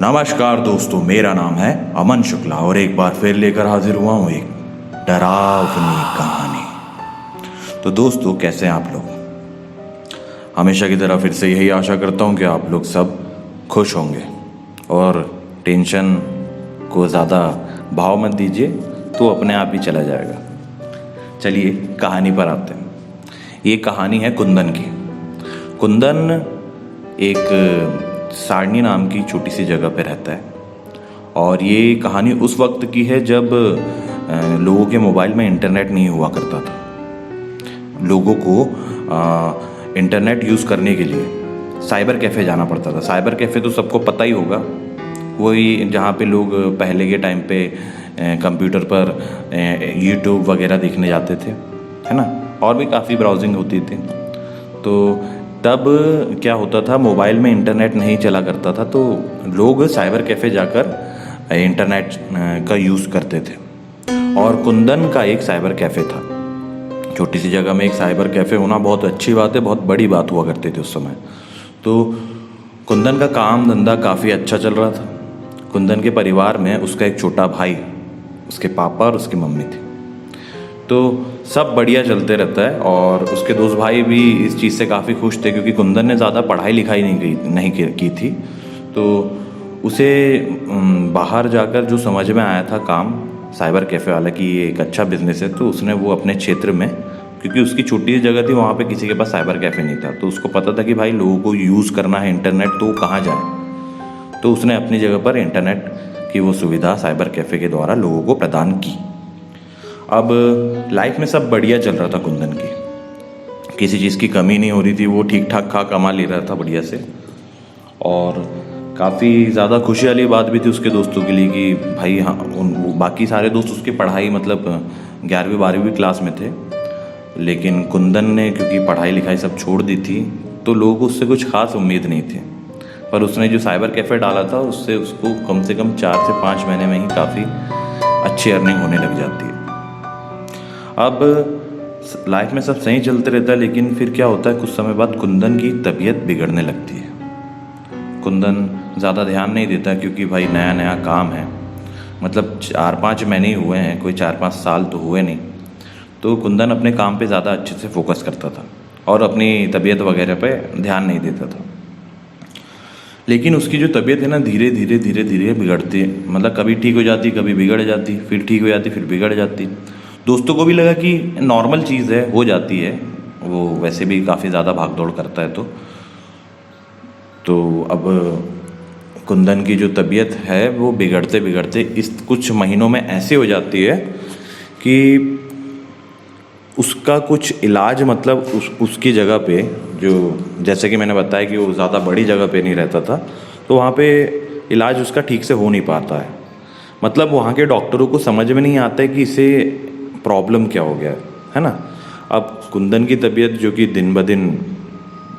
नमस्कार दोस्तों, मेरा नाम है अमन शुक्ला और एक बार फिर लेकर हाजिर हुआ हूँ एक डरावनी कहानी। तो दोस्तों, कैसे हैं आप लोग? हमेशा की तरह फिर से यही आशा करता हूँ कि आप लोग सब खुश होंगे और टेंशन को ज़्यादा भाव मत दीजिए, तो अपने आप ही चला जाएगा। चलिए कहानी पर आते हैं। ये कहानी है कुंदन की। कुंदन एक सारणी नाम की छोटी सी जगह पे रहता है और ये कहानी उस वक्त की है जब लोगों के मोबाइल में इंटरनेट नहीं हुआ करता था। लोगों को इंटरनेट यूज़ करने के लिए साइबर कैफ़े जाना पड़ता था। साइबर कैफ़े तो सबको पता ही होगा, वही जहाँ पे लोग पहले के टाइम पे कंप्यूटर पर यूट्यूब वगैरह देखने जाते थे, है ना, और भी काफ़ी ब्राउजिंग होती थी। तो तब क्या होता था, मोबाइल में इंटरनेट नहीं चला करता था, तो लोग साइबर कैफ़े जाकर इंटरनेट का यूज़ करते थे। और कुंदन का एक साइबर कैफ़े था। छोटी सी जगह में एक साइबर कैफ़े होना बहुत अच्छी बात है, बहुत बड़ी बात हुआ करती थी उस समय। तो कुंदन का काम धंधा काफ़ी अच्छा चल रहा था। कुंदन के परिवार में उसका एक छोटा भाई, उसके पापा और उसकी मम्मी थी। तो सब बढ़िया चलते रहता है और उसके दोस्त भाई भी इस चीज़ से काफ़ी खुश थे, क्योंकि कुंदन ने ज़्यादा पढ़ाई लिखाई नहीं की थी। तो उसे बाहर जाकर जो समझ में आया था काम साइबर कैफ़े वाला कि ये एक अच्छा बिजनेस है, तो उसने वो अपने क्षेत्र में, क्योंकि उसकी छोटी सी जगह थी, वहाँ पे किसी के पास साइबर कैफ़े नहीं था, तो उसको पता था कि भाई लोगों को यूज़ करना है इंटरनेट, तो वो कहाँ जाए। तो उसने अपनी जगह पर इंटरनेट की वो सुविधा साइबर कैफ़े के द्वारा लोगों को प्रदान की। अब लाइफ में सब बढ़िया चल रहा था कुंदन की, किसी चीज़ की कमी नहीं हो रही थी। वो ठीक ठाक कमा ले रहा था बढ़िया से, और काफ़ी ज़्यादा खुशी वाली बात भी थी उसके दोस्तों के लिए कि भाई हाँ, बाकी सारे दोस्त उसकी पढ़ाई मतलब 11वीं 12वीं क्लास में थे, लेकिन कुंदन ने क्योंकि पढ़ाई लिखाई सब छोड़ दी थी, तो लोगों को उससे कुछ खास उम्मीद नहीं थी। पर उसने जो साइबर कैफ़े डाला था, उससे उसको कम से कम 4 से 5 महीने में ही काफ़ी अच्छी अर्निंग होने लग जाती है। अब लाइफ में सब सही चलते रहता है, लेकिन फिर क्या होता है, कुछ समय बाद कुंदन की तबीयत बिगड़ने लगती है। कुंदन ज़्यादा ध्यान नहीं देता, क्योंकि भाई नया नया काम है, मतलब 4-5 महीने ही हुए हैं, कोई 4-5 साल तो हुए नहीं। तो कुंदन अपने काम पे ज़्यादा अच्छे से फोकस करता था और अपनी तबीयत वगैरह पे ध्यान नहीं देता था। लेकिन उसकी जो तबीयत है ना, धीरे धीरे बिगड़ती है, मतलब कभी ठीक हो जाती, कभी बिगड़ जाती, फिर ठीक हो जाती, फिर बिगड़ जाती। दोस्तों को भी लगा कि नॉर्मल चीज़ है, हो जाती है, वो वैसे भी काफ़ी ज़्यादा भाग दौड़ करता है। तो अब कुंदन की जो तबीयत है वो बिगड़ते बिगड़ते इस कुछ महीनों में ऐसे हो जाती है कि उसका कुछ इलाज, मतलब उसकी जगह पे, जो जैसे कि मैंने बताया कि वो ज़्यादा बड़ी जगह पे नहीं रहता था, तो वहाँ पे इलाज उसका ठीक से हो नहीं पाता है। मतलब वहाँ के डॉक्टरों को समझ में नहीं आता है कि इसे प्रॉब्लम क्या हो गया है ना। अब कुंदन की तबीयत जो कि दिन ब दिन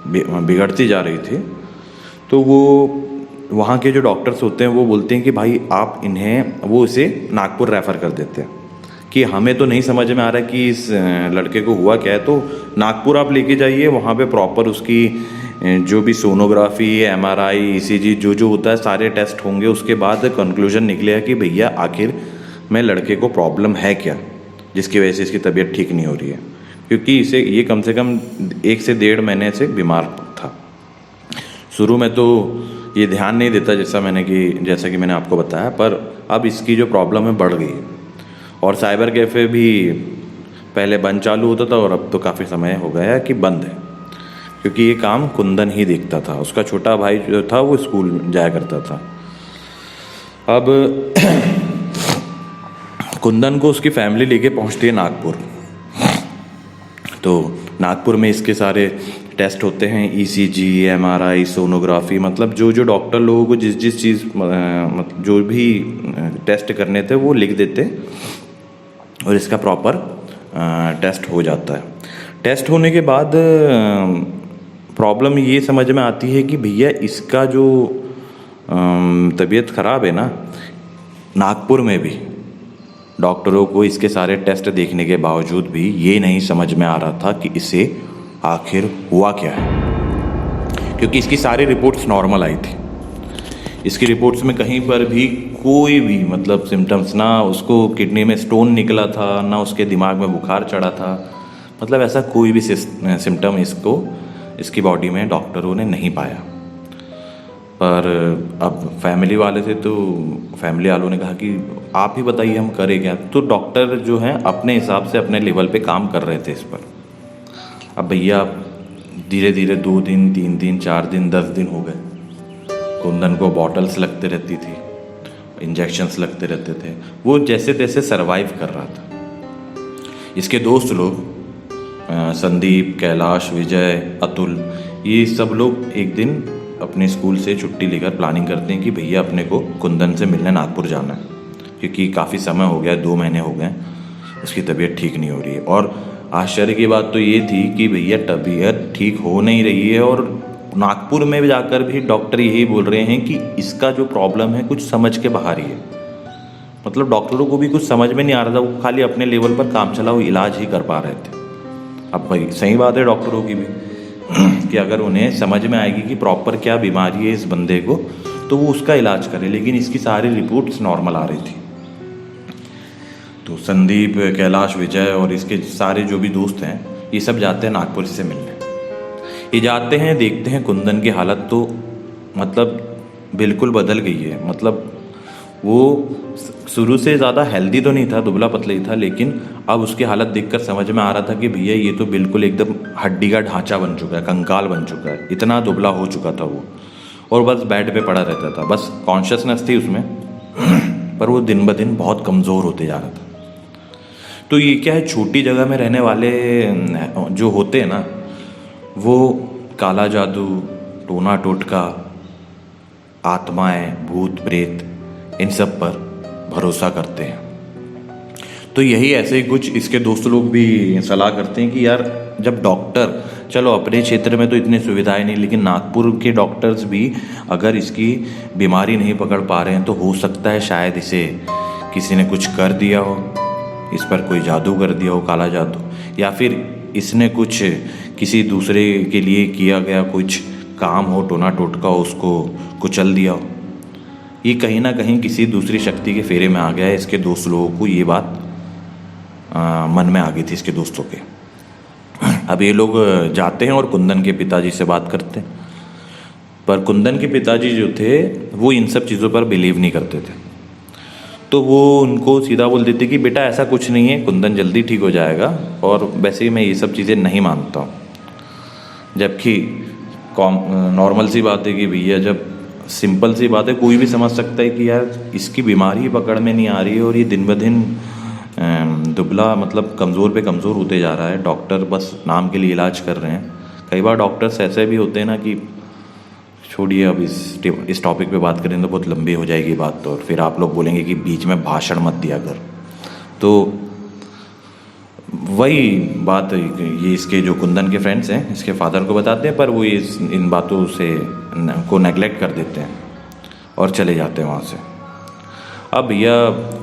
बिगड़ती जा रही थी, तो वो वहाँ के जो डॉक्टर्स होते हैं वो बोलते हैं कि भाई आप इन्हें, वो इसे नागपुर रेफ़र कर देते हैं कि हमें तो नहीं समझ में आ रहा कि इस लड़के को हुआ क्या है, तो नागपुर आप लेके जाइए, वहाँ पे प्रॉपर उसकी जो भी सोनोग्राफी, MRI, ECG जो होता है सारे टेस्ट होंगे। उसके बाद कंक्लूजन निकलेगा कि भैया आखिर में लड़के को प्रॉब्लम है क्या, जिसकी वजह से इसकी तबीयत ठीक नहीं हो रही है। क्योंकि ये कम से कम 1 से 1.5 महीने से बीमार था। शुरू में तो ये ध्यान नहीं देता, जैसा कि मैंने आपको बताया, पर अब इसकी जो प्रॉब्लम है बढ़ गई है। और साइबर कैफ़े भी पहले बंद चालू होता था और अब तो काफ़ी समय हो गया है कि बंद है, क्योंकि ये काम कुंदन ही देखता था। उसका छोटा भाई जो था वो स्कूल जाया करता था। अब कुंदन को उसकी फैमिली लेके पहुंचती है नागपुर। तो नागपुर में इसके सारे टेस्ट होते हैं, ECG, MRI, सोनोग्राफी, मतलब जो डॉक्टर लोगों को जिस चीज़, मतलब जो भी टेस्ट करने थे वो लिख देते और इसका प्रॉपर टेस्ट हो जाता है। टेस्ट होने के बाद प्रॉब्लम ये समझ में आती है कि भैया इसका जो तबीयत ख़राब है ना, नागपुर में भी डॉक्टरों को इसके सारे टेस्ट देखने के बावजूद भी ये नहीं समझ में आ रहा था कि इसे आखिर हुआ क्या है, क्योंकि इसकी सारी रिपोर्ट्स नॉर्मल आई थी। इसकी रिपोर्ट्स में कहीं पर भी कोई भी मतलब सिम्टम्स, ना उसको किडनी में स्टोन निकला था, ना उसके दिमाग में बुखार चढ़ा था, मतलब ऐसा कोई भी सिम्टम इसकी बॉडी में डॉक्टरों ने नहीं पाया। पर अब फैमिली वाले थे तो फैमिली वालों ने कहा कि आप ही बताइए हम करें क्या। तो डॉक्टर जो हैं अपने हिसाब से अपने लेवल पे काम कर रहे थे इस पर। अब भैया धीरे धीरे 2 दिन 3 दिन 4 दिन 10 दिन हो गए, कुंदन को बॉटल्स लगते रहती थी, इंजेक्शन्स लगते रहते थे, वो जैसे तैसे सरवाइव कर रहा था। इसके दोस्त लोग संदीप, कैलाश, विजय, अतुल, ये सब लोग एक दिन अपने स्कूल से छुट्टी लेकर प्लानिंग करते हैं कि भैया अपने को कुंदन से मिलने नागपुर जाना है, क्योंकि काफ़ी समय हो गया, 2 महीने हो गए, उसकी तबीयत ठीक नहीं हो रही है। और आश्चर्य की बात तो ये थी कि भैया तबीयत ठीक हो नहीं रही है और नागपुर में जाकर भी डॉक्टर यही बोल रहे हैं कि इसका जो प्रॉब्लम है कुछ समझ के बाहर ही है। मतलब डॉक्टरों को भी कुछ समझ में नहीं आ रहा था, वो खाली अपने लेवल पर काम चलाओ इलाज ही कर पा रहे थे। अब भाई सही बात है डॉक्टरों की भी कि अगर उन्हें समझ में आएगी कि प्रॉपर क्या बीमारी है इस बंदे को तो वो उसका इलाज करे, लेकिन इसकी सारी रिपोर्ट्स नॉर्मल आ रही थी। तो संदीप, कैलाश, विजय और इसके सारे जो भी दोस्त हैं ये सब जाते हैं नागपुर से मिलने। ये जाते हैं, देखते हैं कुंदन की हालत तो मतलब बिल्कुल बदल गई है। मतलब वो शुरू से ज़्यादा हेल्दी तो नहीं था, दुबला पतला ही था, लेकिन अब उसकी हालत देखकर समझ में आ रहा था कि भैया ये तो बिल्कुल एकदम हड्डी का ढांचा बन चुका है, कंकाल बन चुका है, इतना दुबला हो चुका था वो। और बस बेड पे पड़ा रहता था, बस कॉन्शियसनेस थी उसमें पर वो दिन ब दिन बहुत कमज़ोर होते जा रहा था। तो ये क्या है, छोटी जगह में रहने वाले जो होते हैं ना, वो काला जादू, टोना टोटका, आत्माएं, भूत प्रेत, इन सब पर भरोसा करते हैं। तो यही ऐसे ही कुछ इसके दोस्त लोग भी सलाह करते हैं कि यार जब डॉक्टर, चलो अपने क्षेत्र में तो इतनी सुविधाएं नहीं, लेकिन नागपुर के डॉक्टर्स भी अगर इसकी बीमारी नहीं पकड़ पा रहे हैं तो हो सकता है शायद इसे किसी ने कुछ कर दिया हो, इस पर कोई जादू कर दिया हो, काला जादू, या फिर इसने कुछ किसी दूसरे के लिए किया गया कुछ काम हो, टोना टोटका हो, उसको कुचल दिया हो। ये कहीं ना कहीं किसी दूसरी शक्ति के फेरे में आ गया है। इसके दोस्त लोगों को ये बात मन में आ गई थी इसके दोस्तों के। अब ये लोग जाते हैं और कुंदन के पिताजी से बात करते हैं, पर कुंदन के पिताजी जो थे वो इन सब चीज़ों पर बिलीव नहीं करते थे। तो वो उनको सीधा बोल देते कि बेटा ऐसा कुछ नहीं है, कुंदन जल्दी ठीक हो जाएगा, और वैसे ही मैं ये सब चीज़ें नहीं मानता हूँ। जबकि नॉर्मल सी बात है कि भैया, जब सिंपल सी बात है, कोई भी समझ सकता है कि यार इसकी बीमारी पकड़ में नहीं आ रही है और ये दिन ब दिन दुबला मतलब कमज़ोर पे कमज़ोर होते जा रहा है। डॉक्टर बस नाम के लिए इलाज कर रहे हैं। कई बार डॉक्टर्स ऐसे भी होते हैं ना कि छोड़िए, अब इस टॉपिक पे बात करें तो बहुत लंबी हो जाएगी बात, तो और फिर आप लोग बोलेंगे कि बीच में भाषण मत दिया कर। तो वही बात ये इसके जो कुंदन के फ्रेंड्स हैं इसके फादर को बताते हैं, पर वो इन बातों से को नेगलेक्ट कर देते हैं और चले जाते हैं वहाँ से। अब भैया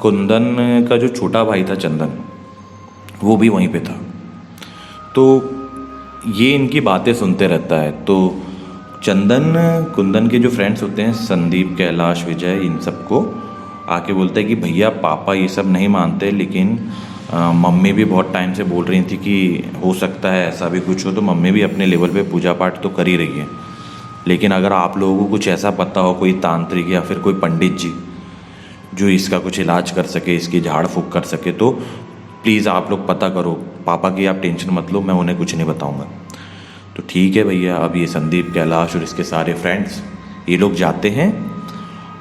कुंदन का जो छोटा भाई था चंदन, वो भी वहीं पे था। तो ये इनकी बातें सुनते रहता है। तो चंदन कुंदन के जो फ्रेंड्स होते हैं, संदीप, कैलाश, विजय, इन सबको आके बोलता है कि भैया पापा ये सब नहीं मानते, लेकिन मम्मी भी बहुत टाइम से बोल रही थी कि हो सकता है ऐसा भी कुछ हो, तो मम्मी भी अपने लेवल पे पूजा पाठ तो कर ही रही है, लेकिन अगर आप लोगों को कुछ ऐसा पता हो, कोई तांत्रिक या फिर कोई पंडित जी जो इसका कुछ इलाज कर सके, इसकी झाड़ फूँक कर सके, तो प्लीज़ आप लोग पता करो। पापा की आप टेंशन मत लो, मैं उन्हें कुछ नहीं बताऊँगा। तो ठीक है भैया। अब ये संदीप, कैलाश और इसके सारे फ्रेंड्स ये लोग जाते हैं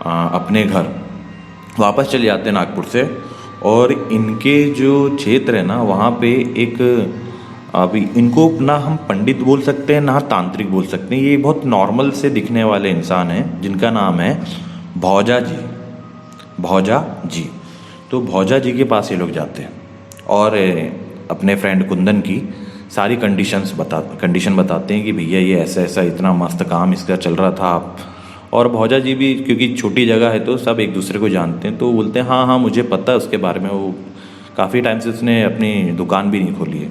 अपने घर, वापस चले जाते हैं नागपुर से। और इनके जो क्षेत्र है ना, वहाँ पे एक, अभी इनको ना हम पंडित बोल सकते हैं ना तांत्रिक बोल सकते हैं, ये बहुत नॉर्मल से दिखने वाले इंसान हैं जिनका नाम है भौजा जी। भौजा जी, तो भौजा जी के पास ये लोग जाते हैं और अपने फ्रेंड कुंदन की सारी कंडीशन बताते हैं कि भैया ये ऐसा ऐसा इतना मस्त काम इसका चल रहा था। आप और भौजा जी भी, क्योंकि छोटी जगह है तो सब एक दूसरे को जानते हैं, तो बोलते हैं हाँ हाँ मुझे पता है उसके बारे में, वो काफ़ी टाइम से उसने अपनी दुकान भी नहीं खोली है।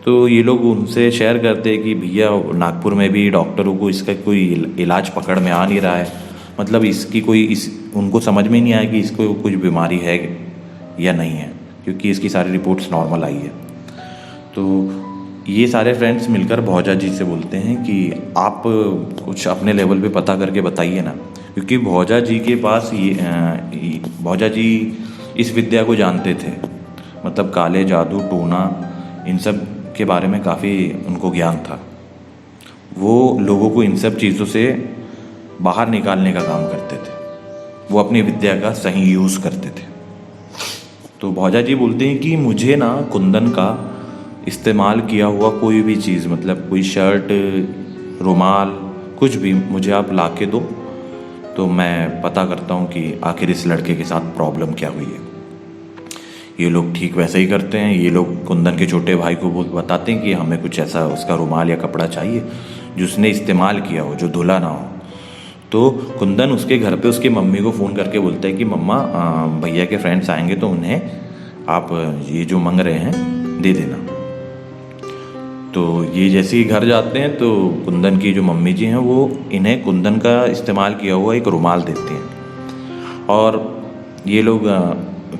तो ये लोग उनसे शेयर करते हैं कि भैया नागपुर में भी डॉक्टरों को इसका कोई इलाज पकड़ में आ नहीं रहा है, मतलब इसकी कोई उनको समझ में नहीं आया कि इसको कुछ बीमारी है या नहीं है, क्योंकि इसकी सारी रिपोर्ट्स नॉर्मल आई है। तो ये सारे फ्रेंड्स मिलकर भौजा जी से बोलते हैं कि आप कुछ अपने लेवल पे पता करके बताइए ना, क्योंकि भौजा जी के पास भौजा जी इस विद्या को जानते थे, मतलब काले जादू, टोना, इन सब के बारे में काफ़ी उनको ज्ञान था। वो लोगों को इन सब चीज़ों से बाहर निकालने का काम करते थे, वो अपनी विद्या का सही यूज़ करते थे। तो भौजा जी बोलते हैं कि मुझे ना कुंदन का इस्तेमाल किया हुआ कोई भी चीज़, मतलब कोई शर्ट, रुमाल, कुछ भी मुझे आप ला के दो, तो मैं पता करता हूँ कि आखिर इस लड़के के साथ प्रॉब्लम क्या हुई है। ये लोग ठीक वैसे ही करते हैं। ये लोग कुंदन के छोटे भाई को बताते हैं कि हमें कुछ ऐसा उसका रुमाल या कपड़ा चाहिए जो उसने इस्तेमाल किया हो, जो धुला ना हो। तो कुंदन उसके घर पे उसकी मम्मी को फ़ोन करके बोलता है कि मम्मा, भैया के फ्रेंड्स आएंगे तो उन्हें आप ये जो मांग रहे हैं दे देना। तो ये जैसे ही घर जाते हैं तो कुंदन की जो मम्मी जी हैं वो इन्हें कुंदन का इस्तेमाल किया हुआ एक रुमाल देते हैं। और ये लोग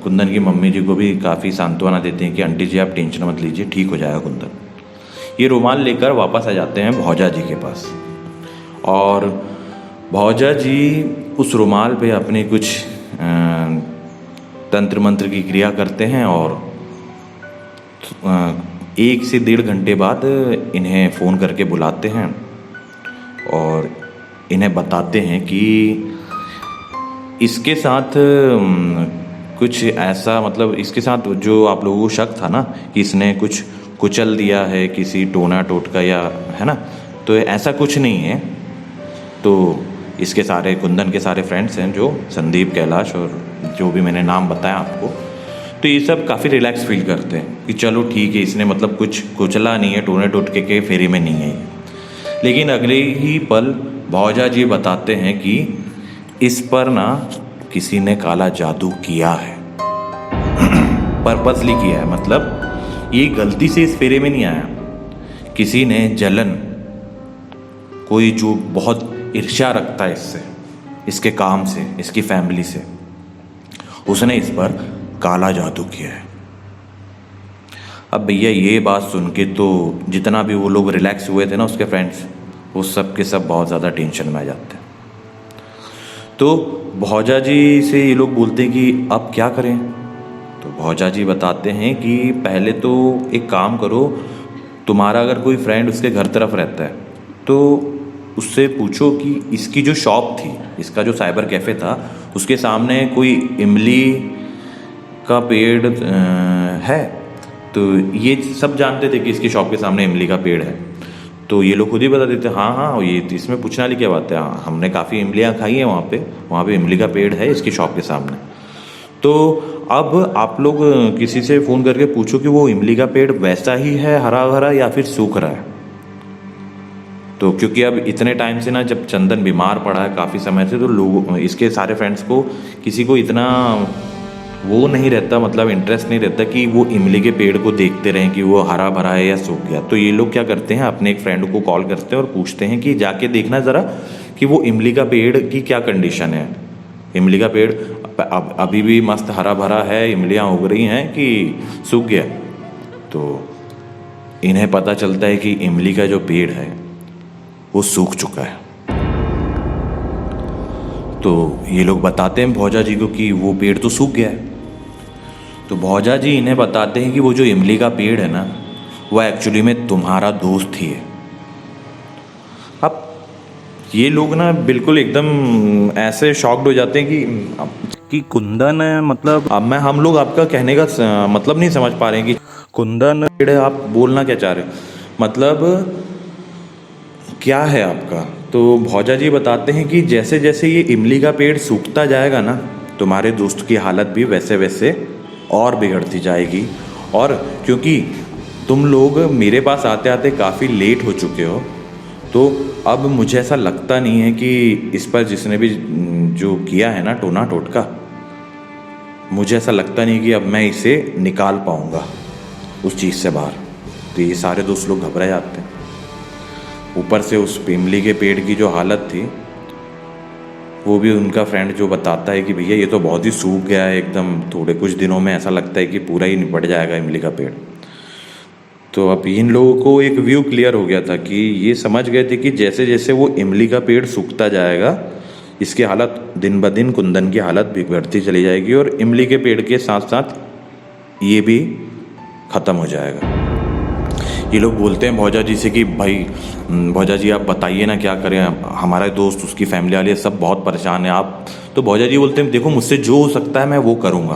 कुंदन की मम्मी जी को भी काफ़ी सांत्वना देते हैं कि आंटी जी आप टेंशन मत लीजिए, ठीक हो जाएगा कुंदन। ये रुमाल लेकर वापस आ जाते हैं भौजा जी के पास, और भौजा जी उस रुमाल पे अपने कुछ तंत्र मंत्र की क्रिया करते हैं, और 1 से 1.5 घंटे बाद इन्हें फ़ोन करके बुलाते हैं और इन्हें बताते हैं कि इसके साथ कुछ ऐसा, मतलब इसके साथ जो आप लोगों को शक था ना कि इसने कुछ कुचल दिया है किसी टोना टोटका या, है ना, तो ऐसा कुछ नहीं है। तो इसके सारे कुंदन के सारे फ्रेंड्स हैं, जो संदीप, कैलाश और जो भी मैंने नाम बताया आपको, तो ये सब काफ़ी रिलैक्स फील करते हैं कि चलो ठीक है, इसने मतलब कुछ कुचला नहीं है, टोने टोटके के फेरी में नहीं है ये। लेकिन अगले ही पल भौजा जी बताते हैं कि इस पर ना किसी ने काला जादू किया है, पर्पसली किया है, मतलब ये गलती से इस फेरे में नहीं आया। किसी ने जलन, कोई जो बहुत ईर्ष्या रखता है इससे, इसके काम से, इसकी फैमिली से, उसने इस पर काला जादू किया है। अब भैया ये बात सुन के तो जितना भी वो लोग रिलैक्स हुए थे ना उसके फ्रेंड्स, वो सब के सब बहुत ज़्यादा टेंशन में आ जाते हैं। तो भौजा जी से ये लोग बोलते हैं कि अब क्या करें। तो भौजा जी बताते हैं कि पहले तो एक काम करो, तुम्हारा अगर कोई फ्रेंड उसके घर तरफ रहता है तो उससे पूछो कि इसकी जो शॉप थी, इसका जो साइबर कैफ़े था, उसके सामने कोई इमली का पेड़ है। तो ये सब जानते थे कि इसकी शॉप के सामने इमली का पेड़ है, तो ये लोग खुद ही बता देते, हाँ हाँ ये इसमें पूछने वाली क्या बात है, हाँ हमने काफ़ी इमलियाँ खाई हैं वहाँ पे इमली का पेड़ है इसकी शॉप के सामने। तो अब आप लोग किसी से फ़ोन करके पूछो कि वो इमली का पेड़ वैसा ही है, हरा भरा, या फिर सूख रहा है। तो क्योंकि अब इतने टाइम से ना, जब चंदन बीमार पड़ा है काफ़ी समय से, तो लोग, इसके सारे फ्रेंड्स को किसी को इतना वो नहीं रहता, मतलब इंटरेस्ट नहीं रहता कि वो इमली के पेड़ को देखते रहें कि वो हरा भरा है या सूख गया। तो ये लोग क्या करते हैं, अपने एक फ्रेंड को कॉल करते हैं और पूछते हैं कि जाके देखना ज़रा कि वो इमली का पेड़ की क्या कंडीशन है, इमली का पेड़ अभी भी मस्त हरा भरा है, इमलियाँ उग रही हैं कि सूख गया। तो इन्हें पता चलता है कि इमली का जो पेड़ है वो सूख चुका है। तो ये लोग बताते हैं भौजा जी को कि वो पेड़ तो सूख गया है। तो भौजा जी इन्हें बताते हैं कि वो जो इमली का पेड़ है ना, वो एक्चुअली में तुम्हारा दोस्त ही है। अब ये लोग ना बिल्कुल एकदम ऐसे शॉक्ड हो जाते हैं कि कुंदन है, मतलब अब हम लोग आपका कहने का मतलब नहीं समझ पा रहे हैं कि कुंदन पेड़ है, आप बोलना क्या चाह रहे हैं, मतलब क्या है आपका। तो भौजा जी बताते हैं कि जैसे जैसे ये इमली का पेड़ सूखता जाएगा ना, तुम्हारे दोस्त की हालत भी वैसे वैसे और बिगड़ती जाएगी। और क्योंकि तुम लोग मेरे पास आते आते काफ़ी लेट हो चुके हो, तो अब मुझे ऐसा लगता नहीं है कि इस पर जिसने भी जो किया है ना टोना टोटका, मुझे ऐसा लगता नहीं कि अब मैं इसे निकाल पाऊँगा उस चीज़ से बाहर। तो ये सारे दोस्त लोग घबरा जाते हैं। ऊपर से उस इमली के पेड़ की जो हालत थी, वो भी उनका फ्रेंड जो बताता है कि भैया ये तो बहुत ही सूख गया है एकदम, थोड़े कुछ दिनों में ऐसा लगता है कि पूरा ही निपट जाएगा इमली का पेड़। तो अब इन लोगों को एक व्यू क्लियर हो गया था कि ये समझ गए थे कि जैसे जैसे वो इमली का पेड़ सूखता जाएगा, इसकी हालत दिन ब दिन कुंदन की हालत बिगड़ती चली जाएगी और इमली के पेड़ के साथ साथ ये भी ख़त्म हो जाएगा। ये लोग बोलते हैं भौजा जी से कि भाई भौजा जी आप बताइए ना क्या करें, हमारा दोस्त उसकी फैमिली वाले सब बहुत परेशान हैं आप। तो भौजा जी बोलते हैं देखो मुझसे जो हो सकता है मैं वो करूँगा।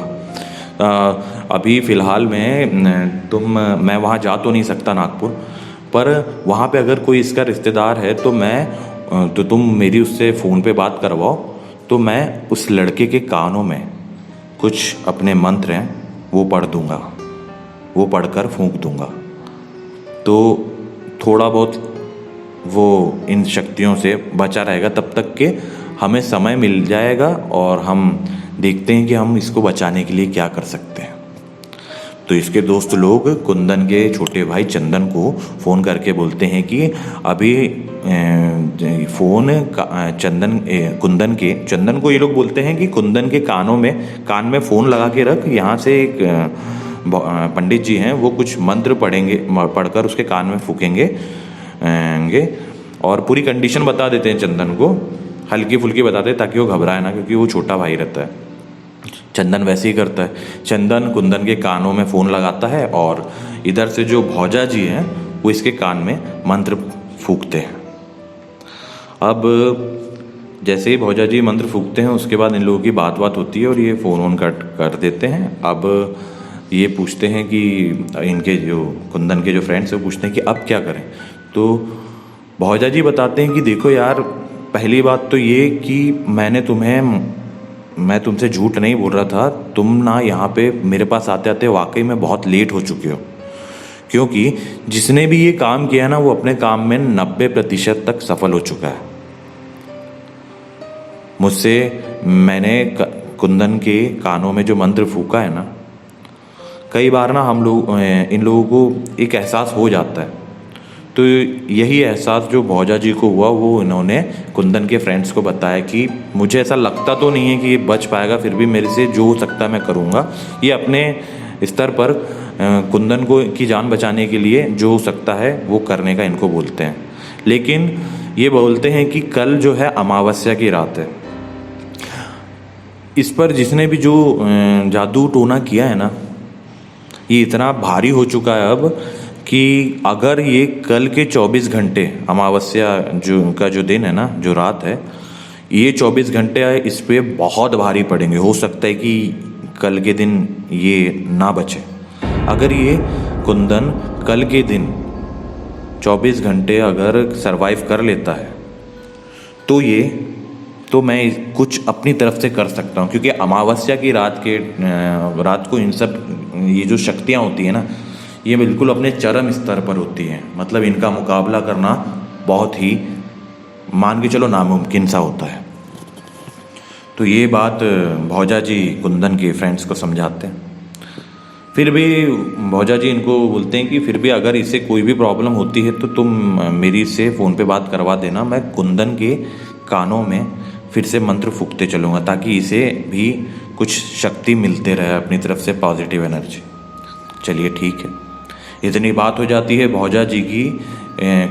अभी फ़िलहाल में मैं वहाँ जा तो नहीं सकता नागपुर, पर वहाँ पे अगर कोई इसका रिश्तेदार है तो तुम मेरी उससे फ़ोन पे बात करवाओ, तो मैं उस लड़के के कानों में कुछ अपने मंत्र हैं वो पढ़ दूँगा, वो पढ़कर फूंक दूँगा, तो थोड़ा बहुत वो इन शक्तियों से बचा रहेगा। तब तक के हमें समय मिल जाएगा और हम देखते हैं कि हम इसको बचाने के लिए क्या कर सकते हैं। तो इसके दोस्त लोग कुंदन के छोटे भाई चंदन को फ़ोन करके बोलते हैं कि अभी फ़ोन चंदन को ये लोग बोलते हैं कि कुंदन के कान में फ़ोन लगा के रख, यहाँ से एक पंडित जी हैं वो कुछ मंत्र पढ़कर उसके कान में फूकेंगे और पूरी कंडीशन बता देते हैं चंदन को, हल्की फुल्की बताते हैं ताकि वो घबराए ना, क्योंकि वो छोटा भाई रहता है। चंदन वैसे ही करता है, चंदन कुंदन के कानों में फ़ोन लगाता है और इधर से जो भौजा जी हैं वो इसके कान में मंत्र फूकते हैं। अब जैसे ही भौजा जी मंत्र फूकते हैं उसके बाद इन लोगों की बात होती है और ये फ़ोन ऑन कट कर देते हैं। अब ये पूछते हैं कि इनके जो कुंदन के जो फ्रेंड्स हैं वो पूछते हैं कि अब क्या करें। तो भौजा जी बताते हैं कि देखो यार, पहली बात तो ये कि मैं तुमसे झूठ नहीं बोल रहा था, तुम ना यहाँ पे मेरे पास आते आते वाकई में बहुत लेट हो चुके हो, क्योंकि जिसने भी ये काम किया ना वो अपने काम में 90% तक सफल हो चुका है। मुझसे मैंने कुंदन के कानों में जो मंत्र फूका है ना, कई बार ना इन लोगों को एक एहसास हो जाता है। तो यही एहसास जो भौजा जी को हुआ वो इन्होंने कुंदन के फ्रेंड्स को बताया कि मुझे ऐसा लगता तो नहीं है कि ये बच पाएगा, फिर भी मेरे से जो हो सकता है मैं करूँगा। ये अपने स्तर पर कुंदन की जान बचाने के लिए जो हो सकता है वो करने का इनको बोलते हैं। लेकिन ये बोलते हैं कि कल जो है अमावस्या की रात है, इस पर जिसने भी जो जादू टोना किया है ना, ये इतना भारी हो चुका है अब कि अगर ये कल के 24 घंटे, अमावस्या का जो दिन है ना, जो रात है, ये 24 घंटे इस पे बहुत भारी पड़ेंगे। हो सकता है कि कल के दिन ये ना बचे। अगर ये कुंदन कल के दिन 24 घंटे अगर सरवाइव कर लेता है तो मैं कुछ अपनी तरफ से कर सकता हूँ, क्योंकि अमावस्या की रात को इन सब ये जो शक्तियाँ होती है ना, ये बिल्कुल अपने चरम स्तर पर होती हैं। मतलब इनका मुकाबला करना बहुत ही, मान के चलो, नामुमकिन सा होता है। तो ये बात भौजा जी कुंदन के फ्रेंड्स को समझाते हैं। फिर भी भौजा जी इनको बोलते हैं कि फिर भी अगर इसे कोई भी प्रॉब्लम होती है तो तुम मेरी से फ़ोन पे बात करवा देना, मैं कुंदन के कानों में फिर से मंत्र फूकते चलूँगा ताकि इसे भी कुछ शक्ति मिलते रहे अपनी तरफ से, पॉजिटिव एनर्जी। चलिए ठीक है, इतनी बात हो जाती है भौजा जी की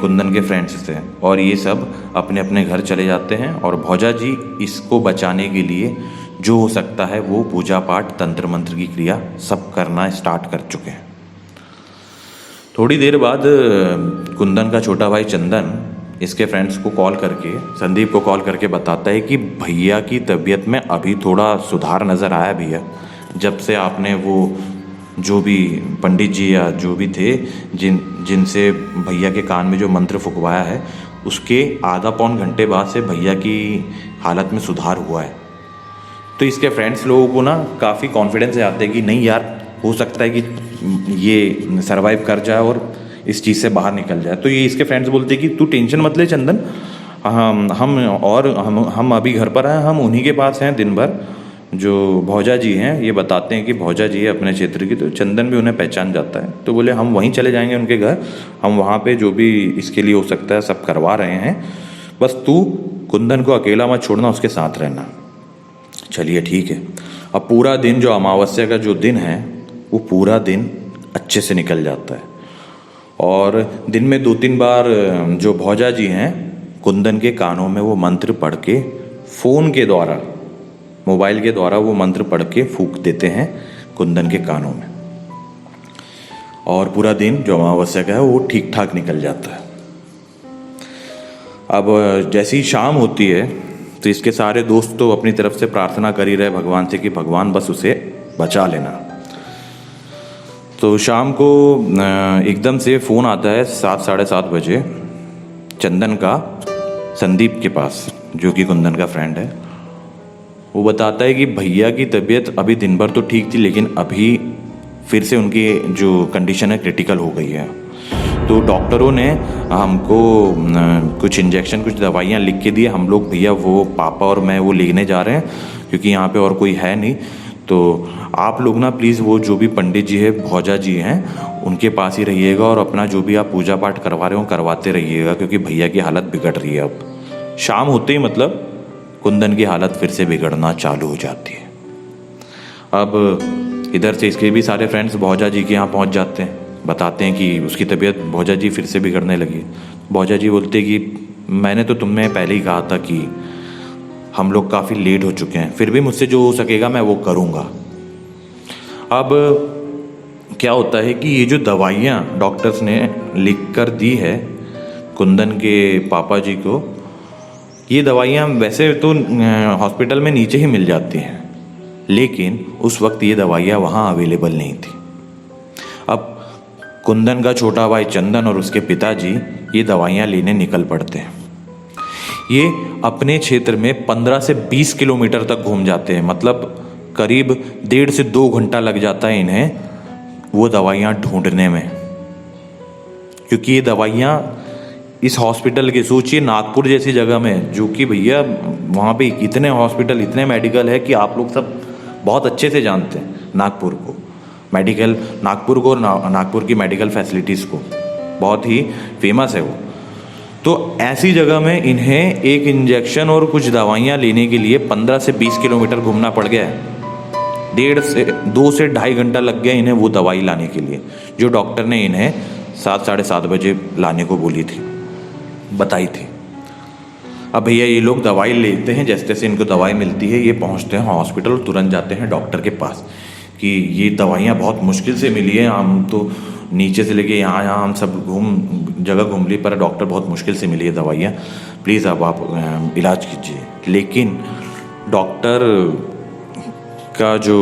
कुंदन के फ्रेंड्स से, और ये सब अपने अपने घर चले जाते हैं। और भौजा जी इसको बचाने के लिए जो हो सकता है वो पूजा पाठ, तंत्र मंत्र की क्रिया सब करना स्टार्ट कर चुके हैं। थोड़ी देर बाद कुंदन का छोटा भाई चंदन इसके फ्रेंड्स को संदीप को कॉल करके बताता है कि भैया की तबीयत में अभी थोड़ा सुधार नज़र आया भैया, जब से आपने वो जो भी पंडित जी या जो भी थे जिनसे भैया के कान में जो मंत्र फुकवाया है, उसके आधा पौन घंटे बाद से भैया की हालत में सुधार हुआ है। तो इसके फ्रेंड्स लोगों को ना काफ़ी कॉन्फिडेंस आते हैं कि नहीं यार, हो सकता है कि ये सरवाइव कर जाए और इस चीज़ से बाहर निकल जाए। तो ये इसके फ्रेंड्स बोलते हैं कि तू टेंशन मत ले चंदन, हम अभी घर पर हैं, हम उन्हीं के पास हैं दिन भर। जो भौजा जी हैं ये बताते हैं कि भौजा जी है अपने क्षेत्र की, तो चंदन भी उन्हें पहचान जाता है। तो बोले हम वहीं चले जाएंगे उनके घर, हम वहाँ पे जो भी इसके लिए हो सकता है सब करवा रहे हैं, बस तू कुंदन को अकेला मत छोड़ना, उसके साथ रहना। चलिए ठीक है। अब पूरा दिन, जो अमावस्या का जो दिन है, वो पूरा दिन अच्छे से निकल जाता है। और दिन में 2-3 बार जो भौजा जी हैं, कुंदन के कानों में वो मंत्र पढ़ के, फ़ोन के द्वारा, मोबाइल के द्वारा वो मंत्र पढ़ के फूंक देते हैं कुंदन के कानों में। और पूरा दिन जो अमावस्या का है वो ठीक ठाक निकल जाता है। अब जैसी शाम होती है तो इसके सारे दोस्त तो अपनी तरफ से प्रार्थना कर ही रहे भगवान से कि भगवान बस उसे बचा लेना। तो शाम को एकदम से फ़ोन आता है 7-7:30 बजे चंदन का, संदीप के पास, जो कि कुंदन का फ्रेंड है। वो बताता है कि भैया की तबीयत अभी दिन भर तो ठीक थी, लेकिन अभी फिर से उनकी जो कंडीशन है क्रिटिकल हो गई है। तो डॉक्टरों ने हमको कुछ इंजेक्शन, कुछ दवाइयाँ लिख के दिए। हम लोग भैया, वो पापा और मैं वो लेने जा रहे हैं, क्योंकि यहाँ पे और कोई है नहीं। तो आप लोग ना प्लीज़, वो जो भी पंडित जी है, भौजा जी हैं, उनके पास ही रहिएगा और अपना जो भी आप पूजा पाठ करवा रहे हो करवाते रहिएगा, क्योंकि भैया की हालत बिगड़ रही है। अब शाम होते ही मतलब कुंदन की हालत फिर से बिगड़ना चालू हो जाती है। अब इधर से इसके भी सारे फ्रेंड्स भौजा जी के यहाँ पहुँच जाते हैं, बताते हैं कि उसकी तबीयत भौजा जी फिर से बिगड़ने लगी। भौजा जी बोलते कि मैंने तो तुम्हें पहले ही कहा था कि हम लोग काफ़ी लेट हो चुके हैं, फिर भी मुझसे जो हो सकेगा मैं वो करूँगा। अब क्या होता है कि ये जो दवाइयाँ डॉक्टर्स ने लिख कर दी है कुंदन के पापा जी को, ये दवाइयाँ वैसे तो हॉस्पिटल में नीचे ही मिल जाती हैं, लेकिन उस वक्त ये दवाइयाँ वहाँ अवेलेबल नहीं थी। अब कुंदन का छोटा भाई चंदन और उसके पिताजी ये दवाइयाँ लेने निकल पड़ते हैं। ये अपने क्षेत्र में 15 से 20 किलोमीटर तक घूम जाते हैं, मतलब करीब 1.5 से 2 घंटा लग जाता है इन्हें वो दवाइयाँ ढूंढने में, क्योंकि ये दवाइयाँ इस हॉस्पिटल के, सोचिए नागपुर जैसी जगह में, जो कि भैया वहाँ पे इतने हॉस्पिटल, इतने मेडिकल है कि आप लोग सब बहुत अच्छे से जानते हैं नागपुर को, नागपुर को और नागपुर की मेडिकल फैसिलिटीज़ को, बहुत ही फेमस है वो। तो ऐसी जगह में इन्हें एक इंजेक्शन और कुछ दवाइयाँ लेने के लिए 15 से 20 किलोमीटर घूमना पड़ गया है। 2 से 2.5 घंटा लग गया इन्हें वो दवाई लाने के लिए, जो डॉक्टर ने इन्हें 7-7:30 बजे लाने को बोली थी, बताई थी। अब भैया ये लोग दवाई लेते हैं, जैसे तैसे इनको दवाई मिलती है, ये पहुंचते हैं हॉस्पिटल और तुरंत जाते हैं डॉक्टर के पास कि ये दवाइयाँ बहुत मुश्किल से मिली है, हम तो नीचे से लेके यहाँ हम सब जगह घूम ली, पर डॉक्टर बहुत मुश्किल से मिली है दवाइयाँ, प्लीज़ अब आप इलाज कीजिए। लेकिन डॉक्टर का जो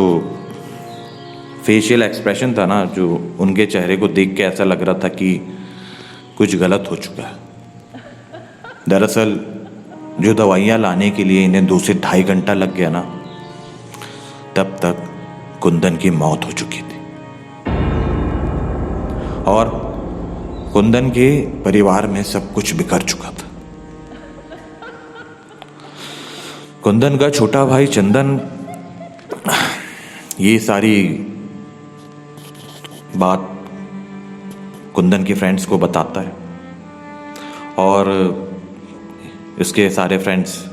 फेशियल एक्सप्रेशन था ना, जो उनके चेहरे को देख के ऐसा लग रहा था कि कुछ गलत हो चुका है। दरअसल जो दवाइयाँ लाने के लिए इन्हें 2 से 2.5 घंटा लग गया ना, तब तक कुंदन की मौत हो चुकी थी। और कुंदन के परिवार में सब कुछ बिखर चुका था। कुंदन का छोटा भाई चंदन ये सारी बात कुंदन के फ्रेंड्स को बताता है, और उसके सारे फ्रेंड्स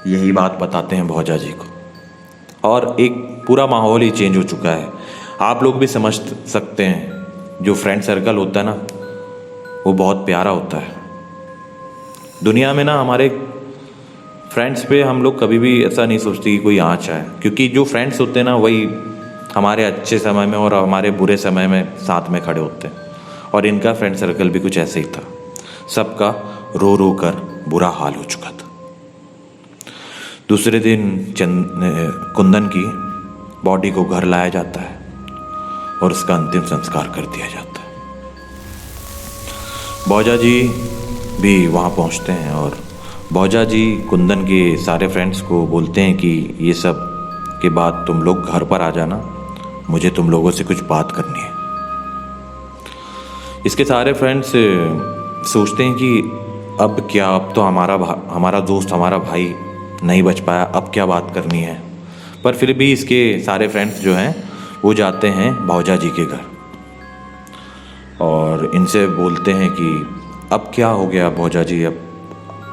यही बात बताते हैं भौजा जी को, और एक पूरा माहौल ही चेंज हो चुका है। आप लोग भी समझ सकते हैं, जो फ्रेंड सर्कल होता है ना, वो बहुत प्यारा होता है। दुनिया में ना हमारे फ्रेंड्स पे हम लोग कभी भी ऐसा नहीं सोचते कि कोई आँच आए, क्योंकि जो फ्रेंड्स होते हैं ना, वही हमारे अच्छे समय में और हमारे बुरे समय में साथ में खड़े होते हैं। और इनका फ्रेंड सर्कल भी कुछ ऐसे ही था, सबका रो रो कर बुरा हाल हो चुका था। दूसरे दिन कुंदन की बॉडी को घर लाया जाता है और उसका अंतिम संस्कार कर दिया जाता है। भौजा जी भी वहाँ पहुँचते हैं और भौजा जी कुंदन के सारे फ्रेंड्स को बोलते हैं कि ये सब के बाद तुम लोग घर पर आ जाना, मुझे तुम लोगों से कुछ बात करनी है। इसके सारे फ्रेंड्स सोचते हैं कि अब क्या, अब तो हमारा दोस्त, हमारा भाई नहीं बच पाया, अब क्या बात करनी है। पर फिर भी इसके सारे फ्रेंड्स जो हैं वो जाते हैं भौजा जी के घर और इनसे बोलते हैं कि अब क्या हो गया भौजा जी, अब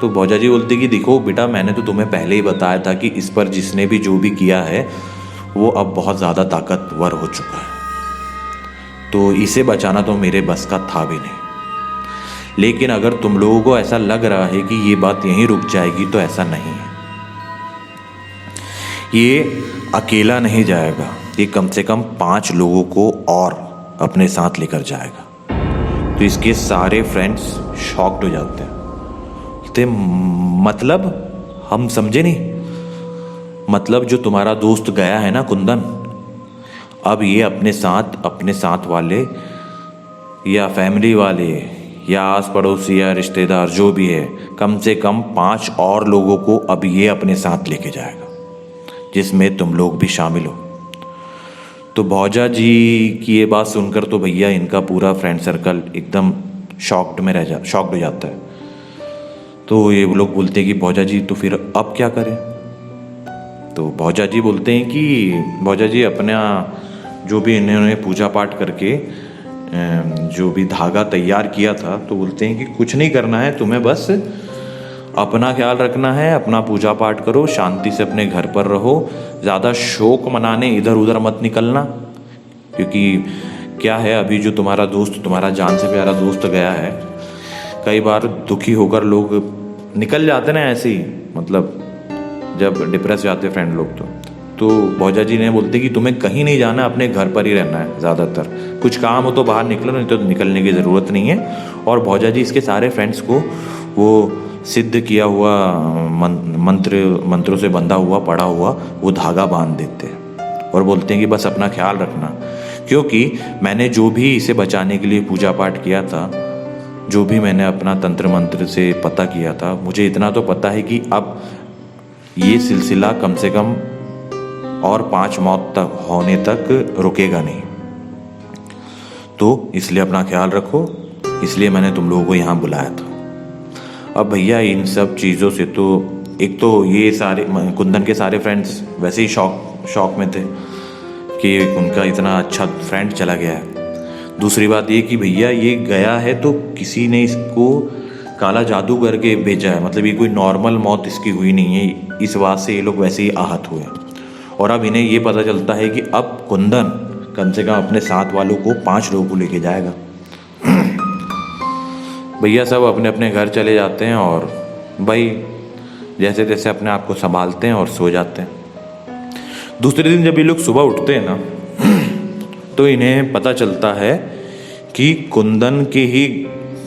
तो भौजा जी बोलते कि देखो बेटा, मैंने तो तुम्हें पहले ही बताया था कि इस पर जिसने भी जो भी किया है वो अब बहुत ज़्यादा ताकतवर हो चुका है, तो इसे बचाना तो मेरे बस का था भी नहीं। लेकिन अगर तुम लोगों को ऐसा लग रहा है कि ये बात यहीं रुक जाएगी तो ऐसा नहीं है। ये अकेला नहीं जाएगा, ये कम से कम 5 लोगों को और अपने साथ लेकर जाएगा। तो इसके सारे फ्रेंड्स शॉक्ड हो जाते हैं, बोलते मतलब हम समझे नहीं। मतलब जो तुम्हारा दोस्त गया है ना कुंदन, अब ये अपने साथ वाले या फैमिली वाले या आस पड़ोसी या रिश्तेदार जो भी है, कम से कम 5 और लोगों को अब ये अपने साथ लेके जाएगा, जिसमें तुम लोग भी शामिल हो। तो भौजा जी की ये बात सुनकर तो भैया इनका पूरा फ्रेंड सर्कल एकदम शॉक्ड हो जाता है। तो ये लोग बोलते हैं कि भौजा जी तो फिर अब क्या करें। तो भौजा जी बोलते हैं कि भौजा जी अपना जो भी इन्होंने पूजा पाठ करके जो भी धागा तैयार किया था, तो बोलते हैं कि कुछ नहीं करना है तुम्हें, बस अपना ख्याल रखना है, अपना पूजा पाठ करो, शांति से अपने घर पर रहो, ज़्यादा शोक मनाने इधर उधर मत निकलना। क्योंकि क्या है, अभी जो तुम्हारा दोस्त, तुम्हारा जान से प्यारा दोस्त गया है, कई बार दुखी होकर लोग निकल जाते ना ऐसे ही, मतलब जब डिप्रेस जाते फ्रेंड लोग। तो भौजा जी ने बोलते कि तुम्हें कहीं नहीं जाना, अपने घर पर ही रहना है ज़्यादातर, कुछ काम हो तो बाहर निकलो, नहीं तो निकलने की ज़रूरत नहीं है। और भौजा जी इसके सारे फ्रेंड्स को वो सिद्ध किया हुआ मंत्रों से बंधा हुआ पड़ा हुआ वो धागा बांध देते हैं और बोलते हैं कि बस अपना ख्याल रखना, क्योंकि मैंने जो भी इसे बचाने के लिए पूजा पाठ किया था, जो भी मैंने अपना तंत्र मंत्र से पता किया था, मुझे इतना तो पता है कि अब ये सिलसिला कम से कम और 5 मौत तक होने तक रुकेगा नहीं। तो इसलिए अपना ख्याल रखो, इसलिए मैंने तुम लोगों को यहाँ बुलाया था। अब भैया इन सब चीज़ों से तो एक तो ये सारे कुंदन के सारे फ्रेंड्स वैसे ही शॉक में थे कि उनका इतना अच्छा फ्रेंड चला गया है। दूसरी बात ये कि भैया ये गया है तो किसी ने इसको काला जादू करके भेजा है, मतलब ये कोई नॉर्मल मौत इसकी हुई नहीं है। इस बात से ये लोग वैसे ही आहत हुए। और अब इन्हें ये पता चलता है कि अब कुंदन कम से कम अपने साथ वालों को 5 लोगों को लेके जाएगा। भैया सब अपने अपने घर चले जाते हैं और भाई जैसे तैसे अपने आप को संभालते हैं और सो जाते हैं। दूसरे दिन जब ये लोग सुबह उठते हैं ना, तो इन्हें पता चलता है कि कुंदन के ही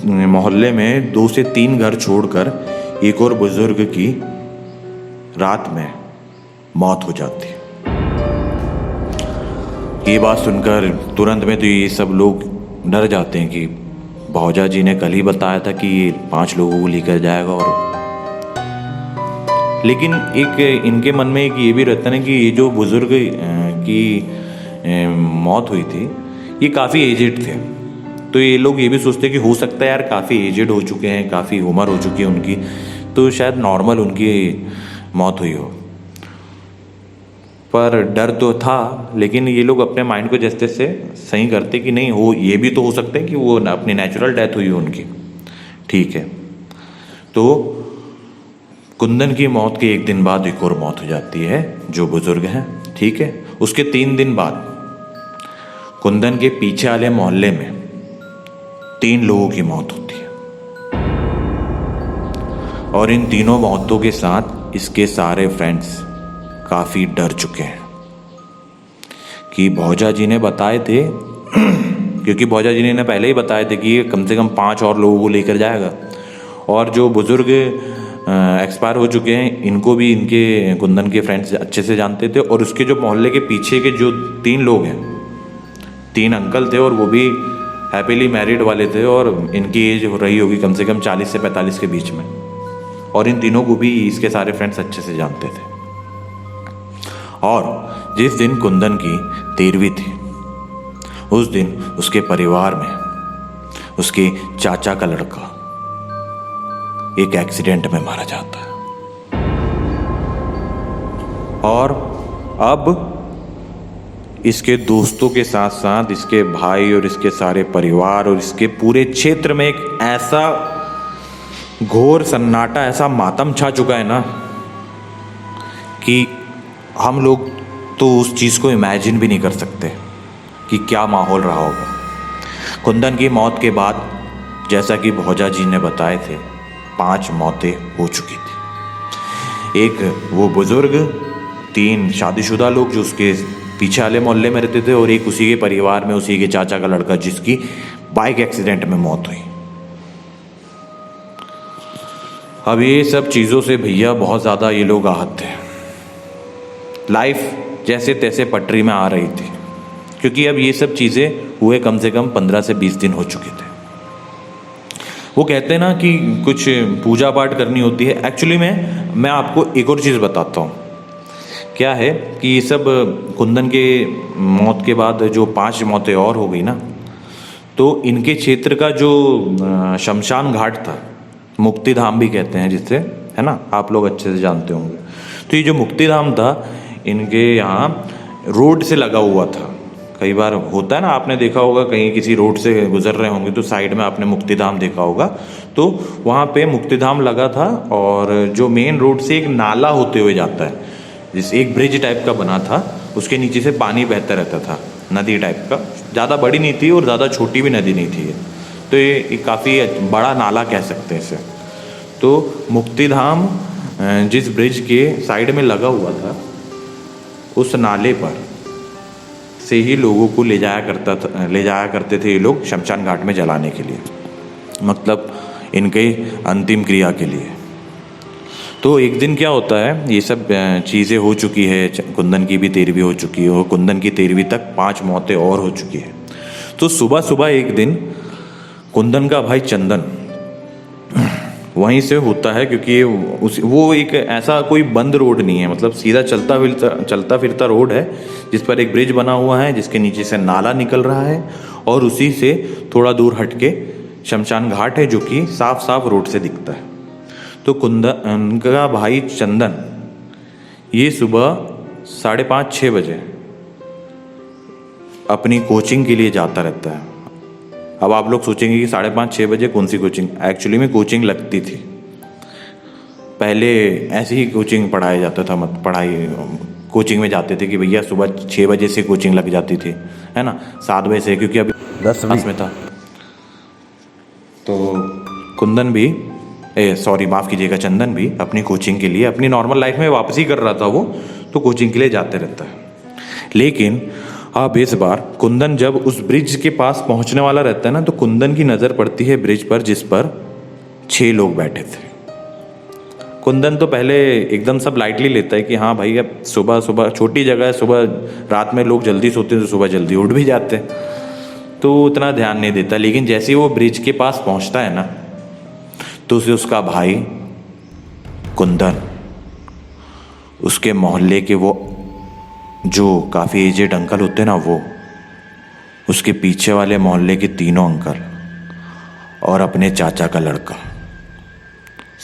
मोहल्ले में 2 से 3 घर छोड़कर एक और बुजुर्ग की रात में मौत हो जाती है। ये बात सुनकर तुरंत में तो ये सब लोग डर जाते हैं कि भौजा जी ने कल ही बताया था कि ये 5 लोगों को लेकर जाएगा। और लेकिन एक इनके मन में एक ये भी रहता है कि ये जो बुजुर्ग की मौत हुई थी ये काफ़ी एजेड थे, तो ये लोग ये भी सोचते हैं कि हो सकता है यार काफ़ी एजेड हो चुके हैं, काफ़ी उम्र हो चुकी है उनकी, तो शायद नॉर्मल उनकी मौत हुई हो। पर डर तो था, लेकिन ये लोग अपने माइंड को जैसे से सही करते कि नहीं, हो ये भी तो हो सकता है कि वो अपनी नेचुरल डेथ हुई हो उनकी। ठीक है, तो कुंदन की मौत के 1 दिन बाद एक और मौत हो जाती है जो बुजुर्ग हैं। ठीक है, उसके 3 दिन बाद कुंदन के पीछे वाले मोहल्ले में 3 लोगों की मौत होती है। और इन तीनों मौतों के साथ इसके सारे फ्रेंड्स काफ़ी डर चुके हैं कि भौजा जी ने बताए थे क्योंकि भौजा जी ने पहले ही बताए थे कि ये कम से कम 5 और लोगों को लेकर जाएगा। और जो बुजुर्ग एक्सपायर हो चुके हैं इनको भी इनके कुंदन के फ्रेंड्स अच्छे से जानते थे। और उसके जो मोहल्ले के पीछे के जो 3 लोग हैं, 3 अंकल थे और वो भी हैप्पीली मैरिड वाले थे और इनकी एज हो रही होगी कम से कम 40 से 45 के बीच में। और इन तीनों को भी इसके सारे फ्रेंड्स अच्छे से जानते थे। और जिस दिन कुंदन की 13वीं थी, उस दिन उसके परिवार में उसके चाचा का लड़का एक एक्सीडेंट में मारा जाता है। और अब इसके दोस्तों के साथ साथ इसके भाई और इसके सारे परिवार और इसके पूरे क्षेत्र में एक ऐसा घोर सन्नाटा, ऐसा मातम छा चुका है ना कि हम लोग तो उस चीज़ को इमेजिन भी नहीं कर सकते कि क्या माहौल रहा होगा। कुंदन की मौत के बाद जैसा कि भोजा जी ने बताए थे 5 मौतें हो चुकी थी। एक वो बुजुर्ग, 3 शादीशुदा लोग जो उसके पीछे वाले मोहल्ले में रहते थे, और एक उसी के परिवार में उसी के चाचा का लड़का जिसकी बाइक एक्सीडेंट में मौत हुई। अब ये सब चीज़ों से भैया बहुत ज़्यादा ये लोग आहत थे। लाइफ जैसे तैसे पटरी में आ रही थी, क्योंकि अब ये सब चीज़ें हुए कम से कम 15 से 20 दिन हो चुके थे। वो कहते हैं ना कि कुछ पूजा पाठ करनी होती है। एक्चुअली में मैं आपको एक और चीज़ बताता हूँ। क्या है कि ये सब कुंदन के मौत के बाद जो 5 मौतें और हो गई ना, तो इनके क्षेत्र का जो शमशान घाट था, मुक्ति धाम भी कहते हैं जिससे, है ना, आप लोग अच्छे से जानते होंगे। तो ये जो मुक्ति धाम था, इनके यहाँ रोड से लगा हुआ था। कई बार होता है ना, आपने देखा होगा कहीं किसी रोड से गुजर रहे होंगे तो साइड में आपने मुक्तिधाम देखा होगा, तो वहाँ पे मुक्तिधाम लगा था। और जो मेन रोड से एक नाला होते हुए जाता है, जिस एक ब्रिज टाइप का बना था, उसके नीचे से पानी बहता रहता था, नदी टाइप का। ज़्यादा बड़ी नहीं थी और ज़्यादा छोटी भी नदी नहीं थी ये, तो ये काफ़ी बड़ा नाला कह सकते हैं इसे। तो मुक्तिधाम जिस ब्रिज के साइड में लगा हुआ था, उस नाले पर से ही लोगों को ले जाया करते थे ये लोग शमशान घाट में जलाने के लिए, मतलब इनके अंतिम क्रिया के लिए। तो एक दिन क्या होता है, ये सब चीज़ें हो चुकी है, कुंदन की भी 13वीं हो चुकी है, और कुंदन की 13वीं तक 5 मौतें और हो चुकी है। तो सुबह सुबह एक दिन कुंदन का भाई चंदन वहीं से होता है, क्योंकि वो एक ऐसा कोई बंद रोड नहीं है, मतलब सीधा चलता फिरता रोड है, जिस पर एक ब्रिज बना हुआ है, जिसके नीचे से नाला निकल रहा है, और उसी से थोड़ा दूर हटके शमशान घाट है, जो कि साफ साफ रोड से दिखता है। तो कुंदन का भाई चंदन ये सुबह 5:30-6 बजे अपनी कोचिंग के लिए जाता रहता है। अब आप लोग सोचेंगे कि 5:30-6 बजे कौन सी कोचिंग? एक्चुअली में कोचिंग लगती थी पहले, ऐसे ही कोचिंग पढ़ाया जाता था, कोचिंग में जाते थे कि भैया सुबह 6 बजे से कोचिंग लग जाती थी, है ना, 7 बजे से, क्योंकि अभी 10 में था। तो कुंदन भी माफ़ कीजिएगा, चंदन भी अपनी कोचिंग के लिए अपनी नॉर्मल लाइफ में वापसी कर रहा था वो, तो कोचिंग के लिए जाते रहता है। लेकिन अब इस बार कुंदन जब उस ब्रिज के पास पहुंचने वाला रहता है ना, तो कुंदन की नज़र पड़ती है ब्रिज पर, जिस पर 6 लोग बैठे थे। कुंदन तो पहले एकदम सब लाइटली लेता है कि हाँ भाई, अब सुबह सुबह छोटी जगह है, सुबह रात में लोग जल्दी सोते हैं तो सुबह जल्दी उठ भी जाते हैं, तो उतना ध्यान नहीं देता। लेकिन जैसे ही वो ब्रिज के पास पहुंचता है ना, तो उसे उसका भाई कुंदन, उसके मोहल्ले के वो जो काफ़ी एजेड अंकल होते हैं ना, वो उसके पीछे वाले मोहल्ले के 3 अंकल और अपने चाचा का लड़का,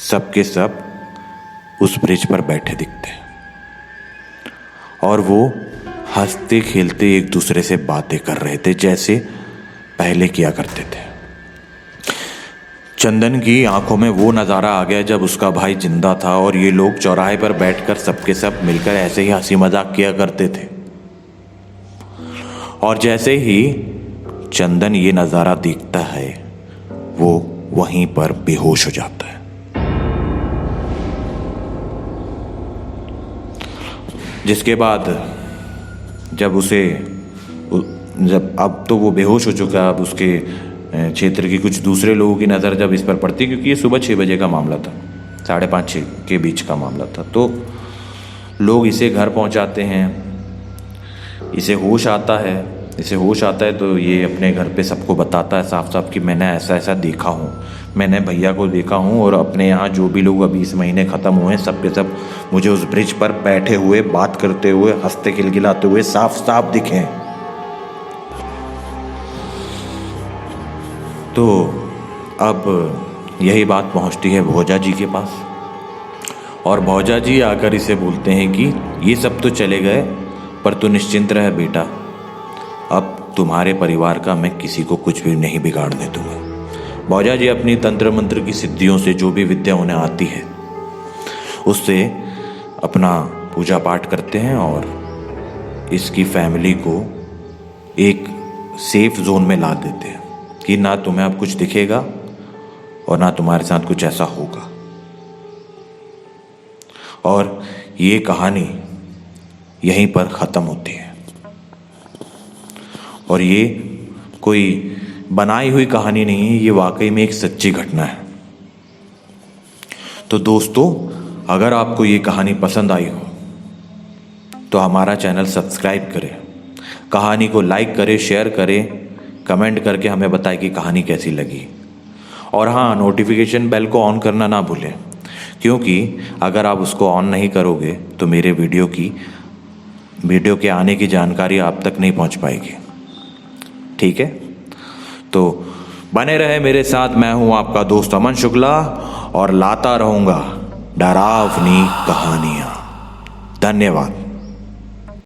सब के सब उस ब्रिज पर बैठे दिखते हैं, और वो हंसते खेलते एक दूसरे से बातें कर रहे थे, जैसे पहले किया करते थे। चंदन की आंखों में वो नज़ारा आ गया जब उसका भाई जिंदा था, और ये लोग चौराहे पर बैठकर सबके सब मिलकर ऐसे ही हंसी मजाक किया करते थे। और जैसे ही चंदन ये नज़ारा देखता है, वो वहीं पर बेहोश हो जाता है। जिसके बाद जब अब तो वो बेहोश हो चुका है, अब उसके क्षेत्र की कुछ दूसरे लोगों की नज़र जब इस पर पड़ती, क्योंकि ये सुबह 6 बजे का मामला था, 5:30-6 के बीच का मामला था, तो लोग इसे घर पहुंचाते हैं। इसे होश आता है तो ये अपने घर पे सबको बताता है साफ साफ कि मैंने ऐसा ऐसा देखा हूँ, मैंने भैया को देखा हूँ, और अपने यहाँ जो भी लोग अभी इस महीने ख़त्म हुए हैं सब के सब मुझे उस ब्रिज पर बैठे हुए, बात करते हुए, हंसते खिलखिलाते हुए साफ साफ दिखे। तो अब यही बात पहुंचती है भोजा जी के पास, और भोजा जी आकर इसे बोलते हैं कि ये सब तो चले गए, पर तू निश्चिंत रह बेटा, अब तुम्हारे परिवार का मैं किसी को कुछ भी नहीं बिगाड़ने दूंगा। भौजा जी अपनी तंत्र मंत्र की सिद्धियों से जो भी विद्या उन्हें आती है उससे अपना पूजा पाठ करते हैं और इसकी फैमिली को एक सेफ जोन में ला देते हैं कि ना तुम्हें अब कुछ दिखेगा और ना तुम्हारे साथ कुछ ऐसा होगा। और ये कहानी यहीं पर ख़त्म होती है। और ये कोई बनाई हुई कहानी नहीं है, ये वाकई में एक सच्ची घटना है। तो दोस्तों, अगर आपको ये कहानी पसंद आई हो तो हमारा चैनल सब्सक्राइब करें, कहानी को लाइक करें, शेयर करें, कमेंट करके हमें बताएं कि कहानी कैसी लगी। और हाँ, नोटिफिकेशन बेल को ऑन करना ना भूलें, क्योंकि अगर आप उसको ऑन नहीं करोगे तो मेरे वीडियो के आने की जानकारी आप तक नहीं पहुंच पाएगी। ठीक है, तो बने रहे मेरे साथ। मैं हूं आपका दोस्त अमन शुक्ला और लाता रहूंगा डरावनी कहानियां। धन्यवाद।